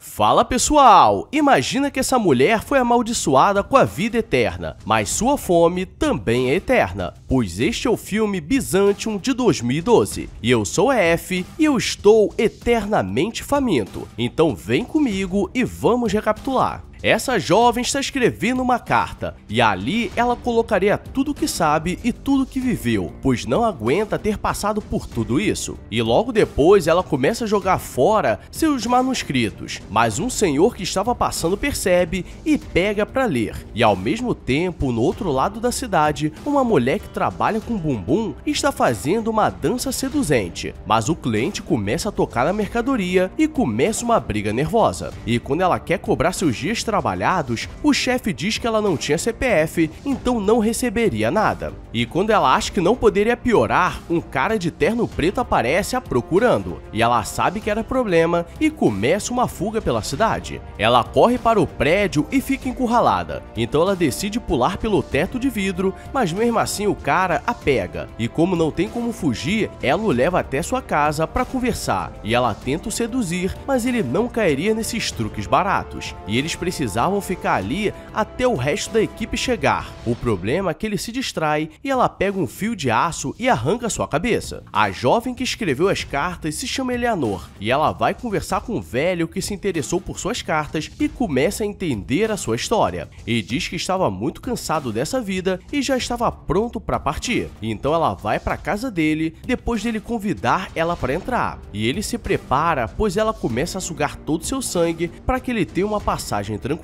Fala pessoal! Imagina que essa mulher foi amaldiçoada com a vida eterna, mas sua fome também é eterna, pois este é o filme Byzantium de 2012. E eu sou F e eu estou eternamente faminto, então vem comigo e vamos recapitular. Essa jovem está escrevendo uma carta, e ali ela colocaria tudo o que sabe e tudo o que viveu, pois não aguenta ter passado por tudo isso. E logo depois ela começa a jogar fora seus manuscritos, mas um senhor que estava passando percebe e pega para ler. E ao mesmo tempo, no outro lado da cidade, uma mulher que trabalha com bumbum está fazendo uma dança seduzente, mas o cliente começa a tocar na mercadoria e começa uma briga nervosa. E quando ela quer cobrar seus dias trabalhados, o chefe diz que ela não tinha CPF, então não receberia nada. E quando ela acha que não poderia piorar, um cara de terno preto aparece a procurando, e ela sabe que era problema e começa uma fuga pela cidade. Ela corre para o prédio e fica encurralada, então ela decide pular pelo teto de vidro, mas mesmo assim o cara a pega, e como não tem como fugir, ela o leva até sua casa para conversar, e ela tenta o seduzir, mas ele não cairia nesses truques baratos, e eles precisavam ficar ali até o resto da equipe chegar. O problema é que ele se distrai e ela pega um fio de aço e arranca sua cabeça. A jovem que escreveu as cartas se chama Eleanor e ela vai conversar com o velho que se interessou por suas cartas e começa a entender a sua história. E diz que estava muito cansado dessa vida e já estava pronto para partir. Então ela vai para casa dele depois dele convidar ela para entrar. E ele se prepara, pois ela começa a sugar todo seu sangue para que ele tenha uma passagem tranquila.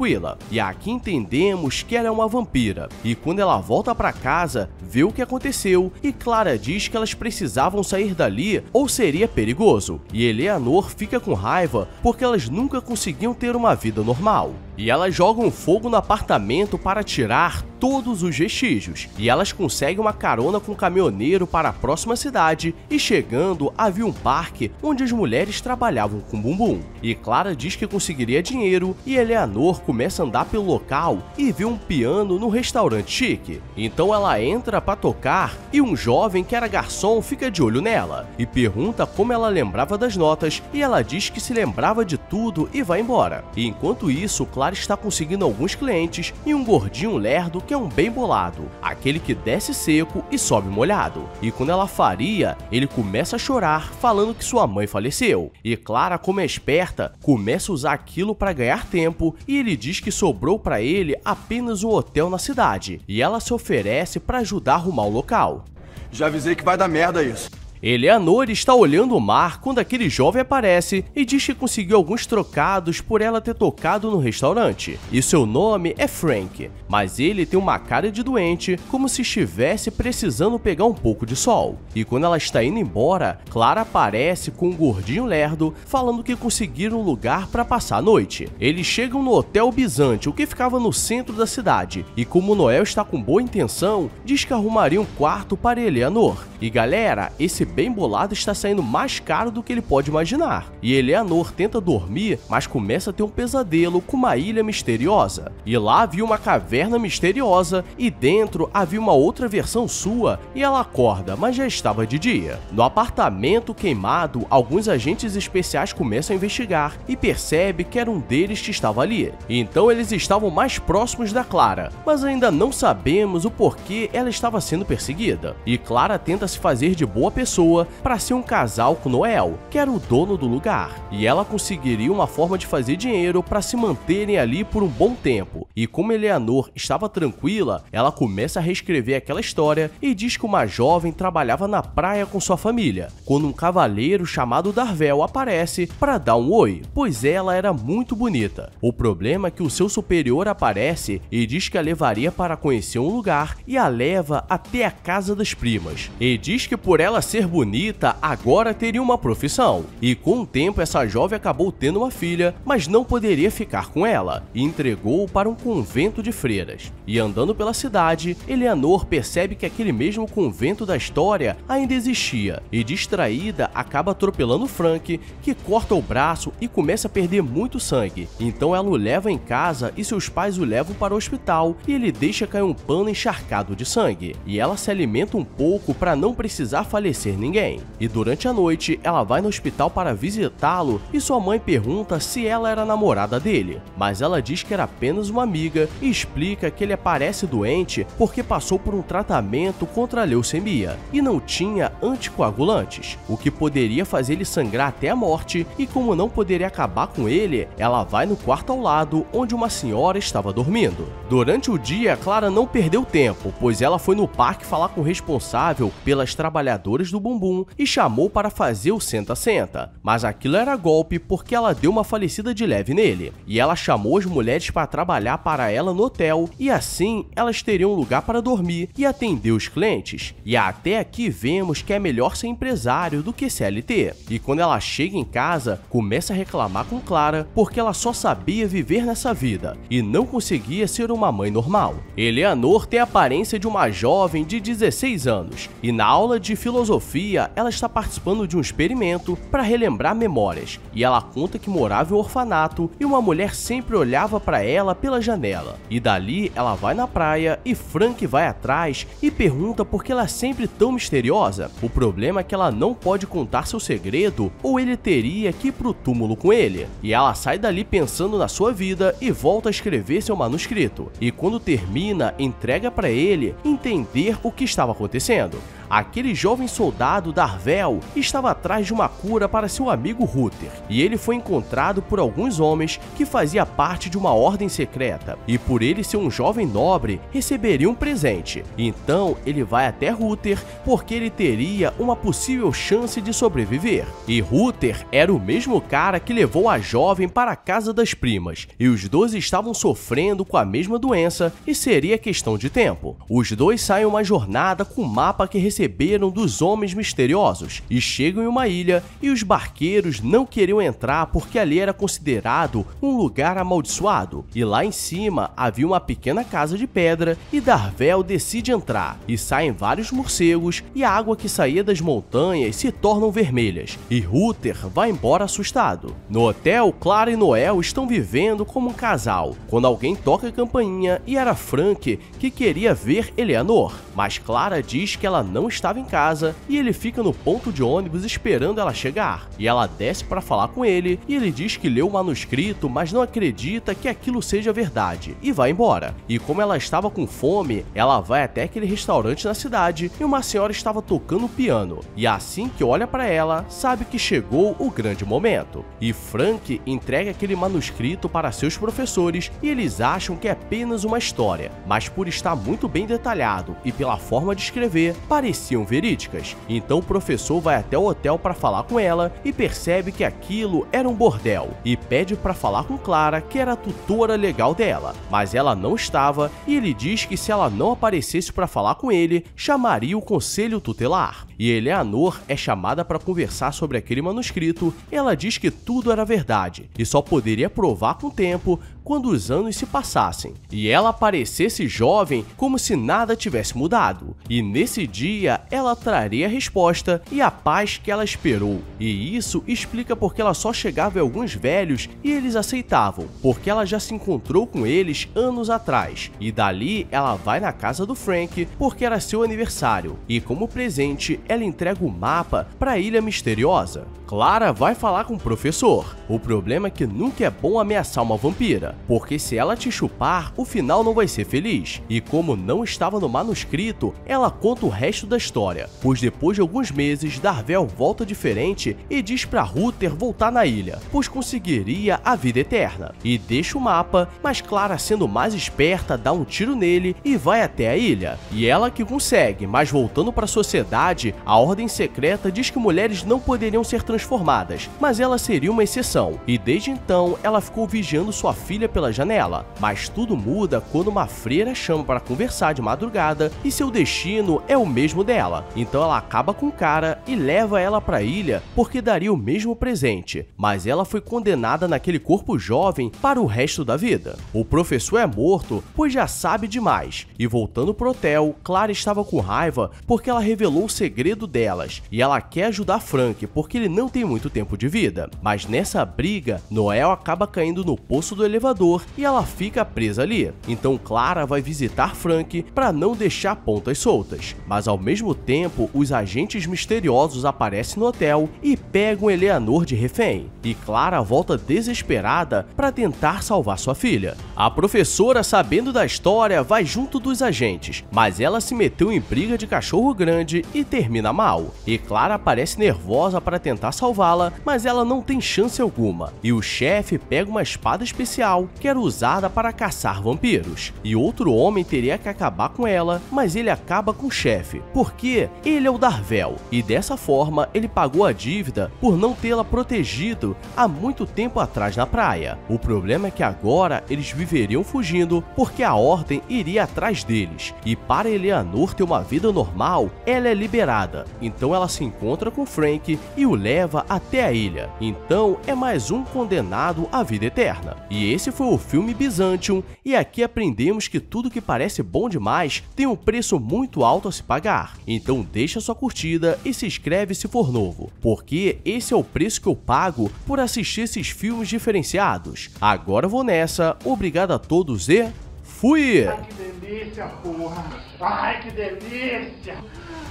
E aqui entendemos que ela é uma vampira. E quando ela volta para casa, vê o que aconteceu e Clara diz que elas precisavam sair dali ou seria perigoso. E Eleanor fica com raiva porque elas nunca conseguiam ter uma vida normal. E elas jogam fogo no apartamento para tirar todos os vestígios. E elas conseguem uma carona com um caminhoneiro para a próxima cidade e chegando havia um parque onde as mulheres trabalhavam com bumbum. E Clara diz que conseguiria dinheiro e Eleanor começa a andar pelo local e vê um piano no restaurante chique. Então ela entra para tocar e um jovem que era garçom fica de olho nela e pergunta como ela lembrava das notas e ela diz que se lembrava de tudo e vai embora. E enquanto isso, Clara está conseguindo alguns clientes e um gordinho lerdo que é um bem bolado, aquele que desce seco e sobe molhado. E quando ela faria, ele começa a chorar falando que sua mãe faleceu. E Clara, como é esperta, começa a usar aquilo para ganhar tempo e ele diz que sobrou para ele apenas um hotel na cidade e ela se oferece para ajudar a arrumar o local. Já avisei que vai dar merda isso. Eleanor está olhando o mar quando aquele jovem aparece e diz que conseguiu alguns trocados por ela ter tocado no restaurante. E seu nome é Frank, mas ele tem uma cara de doente, como se estivesse precisando pegar um pouco de sol. E quando ela está indo embora, Clara aparece com um gordinho lerdo falando que conseguiram um lugar para passar a noite. Eles chegam no Hotel Byzantium, que ficava no centro da cidade, e como Noel está com boa intenção, diz que arrumaria um quarto para Eleanor. E galera, esse bem bolado está saindo mais caro do que ele pode imaginar. E Eleanor tenta dormir, mas começa a ter um pesadelo com uma ilha misteriosa. E lá havia uma caverna misteriosa e dentro havia uma outra versão sua e ela acorda, mas já estava de dia. No apartamento queimado, alguns agentes especiais começam a investigar e percebe que era um deles que estava ali. Então eles estavam mais próximos da Clara, mas ainda não sabemos o porquê ela estava sendo perseguida. E Clara tenta se fazer de boa pessoa para ser um casal com Noel, que era o dono do lugar, e ela conseguiria uma forma de fazer dinheiro para se manterem ali por um bom tempo. E como Eleanor estava tranquila, ela começa a reescrever aquela história e diz que uma jovem trabalhava na praia com sua família, quando um cavaleiro chamado Darvel aparece para dar um oi, pois ela era muito bonita. O problema é que o seu superior aparece e diz que a levaria para conhecer um lugar e a leva até a casa das primas. E diz que por ela ser bonita, agora teria uma profissão. E com o tempo essa jovem acabou tendo uma filha, mas não poderia ficar com ela, e entregou-o para um convento de freiras. E andando pela cidade, Eleanor percebe que aquele mesmo convento da história ainda existia, e distraída acaba atropelando Frank, que corta o braço e começa a perder muito sangue. Então ela o leva em casa e seus pais o levam para o hospital e ele deixa cair um pano encharcado de sangue. E ela se alimenta um pouco para não precisar falecer ninguém. E durante a noite, ela vai no hospital para visitá-lo e sua mãe pergunta se ela era namorada dele, mas ela diz que era apenas uma amiga e explica que ele aparece doente porque passou por um tratamento contra a leucemia e não tinha anticoagulantes, o que poderia fazer ele sangrar até a morte, e como não poderia acabar com ele, ela vai no quarto ao lado onde uma senhora estava dormindo. Durante o dia, Clara não perdeu tempo, pois ela foi no parque falar com o responsável pelas trabalhadoras do bumbum e chamou para fazer o senta-senta, mas aquilo era golpe porque ela deu uma falecida de leve nele, e ela chamou as mulheres para trabalhar para ela no hotel, e assim elas teriam um lugar para dormir e atender os clientes. E até aqui vemos que é melhor ser empresário do que CLT. E quando ela chega em casa, começa a reclamar com Clara porque ela só sabia viver nessa vida e não conseguia ser uma mãe normal. Eleanor tem a aparência de uma jovem de 16 anos e na aula de filosofia ela está participando de um experimento para relembrar memórias, e ela conta que morava em um orfanato e uma mulher sempre olhava para ela pela janela. E dali ela vai na praia e Frank vai atrás e pergunta por que ela é sempre tão misteriosa. O problema é que ela não pode contar seu segredo ou ele teria que ir pro túmulo com ele. E ela sai dali pensando na sua vida e volta a escrever seu manuscrito. E quando termina, entrega para ele entender o que estava acontecendo. Aquele jovem soldado Darvel estava atrás de uma cura para seu amigo Ruther, e ele foi encontrado por alguns homens que fazia parte de uma ordem secreta, e por ele ser um jovem nobre, receberia um presente. Então ele vai até Ruther porque ele teria uma possível chance de sobreviver. E Ruther era o mesmo cara que levou a jovem para a casa das primas, e os dois estavam sofrendo com a mesma doença e seria questão de tempo. Os dois saem uma jornada com o mapa que receberam dos homens misteriosos e chegam em uma ilha, e os barqueiros não queriam entrar porque ali era considerado um lugar amaldiçoado, e lá em cima havia uma pequena casa de pedra, e Darvel decide entrar, e saem vários morcegos e a água que saía das montanhas se tornam vermelhas, e Ruther vai embora assustado. No hotel, Clara e Noel estão vivendo como um casal, quando alguém toca a campainha, e era Frank que queria ver Eleanor, mas Clara diz que ela não estava em casa e ele fica no ponto de ônibus esperando ela chegar. E ela desce para falar com ele e ele diz que leu o manuscrito, mas não acredita que aquilo seja verdade e vai embora. E como ela estava com fome, ela vai até aquele restaurante na cidade e uma senhora estava tocando piano. E assim que olha para ela, sabe que chegou o grande momento. E Frank entrega aquele manuscrito para seus professores e eles acham que é apenas uma história, mas por estar muito bem detalhado e pela forma de escrever, pareciam verídicas. Então o professor vai até o hotel para falar com ela e percebe que aquilo era um bordel e pede para falar com Clara, que era a tutora legal dela, mas ela não estava, e ele diz que se ela não aparecesse para falar com ele, chamaria o conselho tutelar. E Eleanor é chamada para conversar sobre aquele manuscrito. Ela diz que tudo era verdade e só poderia provar com o tempo, quando os anos se passassem e ela aparecesse jovem como se nada tivesse mudado. E nesse dia ela traria a resposta e a paz que ela esperou. E isso explica porque ela só chegava em alguns velhos e eles aceitavam, porque ela já se encontrou com eles anos atrás. E dali ela vai na casa do Frank porque era seu aniversário, e como presente ela entrega o mapa para a Ilha Misteriosa. Clara vai falar com o professor. O problema é que nunca é bom ameaçar uma vampira, porque se ela te chupar, o final não vai ser feliz. E como não estava no manuscrito, ela conta o resto da história, pois depois de alguns meses, Darvel volta diferente e diz para Ruther voltar na ilha, pois conseguiria a vida eterna. E deixa o mapa, mas Clara, sendo mais esperta, dá um tiro nele e vai até a ilha. E ela que consegue, mas voltando para a sociedade, a ordem secreta diz que mulheres não poderiam ser transformadas, mas ela seria uma exceção. E desde então, ela ficou vigiando sua filha pela janela. Mas tudo muda quando uma freira chama para conversar de madrugada e seu destino é o mesmo dela. Então ela acaba com o cara e leva ela para a ilha porque daria o mesmo presente, mas ela foi condenada naquele corpo jovem para o resto da vida. O professor é morto, pois já sabe demais. E voltando pro hotel, Clara estava com raiva porque ela revelou o segredo delas e ela quer ajudar Frank porque ele não tem muito tempo de vida. Mas nessa briga, Noel acaba caindo no poço do elevador e ela fica presa ali. Então Clara vai visitar Frank para não deixar pontas soltas, mas ao mesmo tempo, os agentes misteriosos aparecem no hotel e pegam Eleanor de refém, e Clara volta desesperada para tentar salvar sua filha. A professora, sabendo da história, vai junto dos agentes, mas ela se meteu em briga de cachorro grande e termina mal. E Clara parece nervosa para tentar salvá-la, mas ela não tem chance alguma, e o chefe pega uma espada especial que era usada para caçar vampiros, e outro homem teria que acabar com ela, mas ele acaba com o chefe, porque ele é o Dar-Vel, e dessa forma ele pagou a dívida por não tê-la protegido há muito tempo atrás na praia. O problema é que agora eles viveriam fugindo porque a Ordem iria atrás deles, e para Eleanor ter uma vida normal, ela é liberada, então ela se encontra com Frank e o leva até a ilha, então é mais um condenado à vida eterna. E esse foi o filme Byzantium, e aqui aprendemos que tudo que parece bom demais tem um preço muito alto a se pagar. Então deixa sua curtida e se inscreve se for novo, porque esse é o preço que eu pago por assistir esses filmes diferenciados. Agora eu vou nessa, obrigado a todos e fui! Ai, que delícia, porra! Ai, que delícia!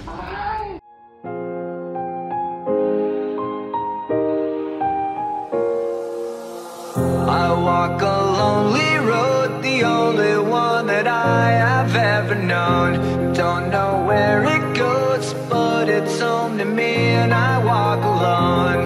Ai. I walk a lonely road, the only one that I have ever known. Don't know where it goes, but it's home to me, and I walk alone.